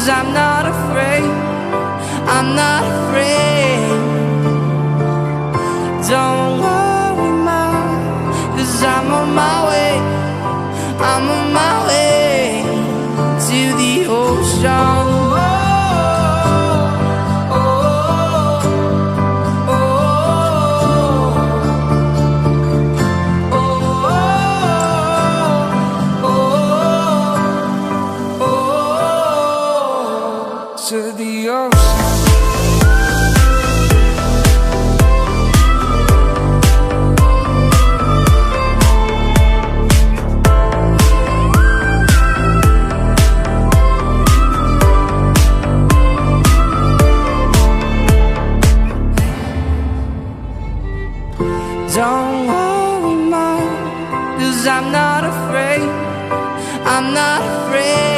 'cause I'm not afraid, I'm not afraid. Don't worry, Mom, 'cause I'm on my way, I'm on my way to the ocean. To the ocean. Don't worry, Mom, 'cause I'm not afraid, I'm not afraid.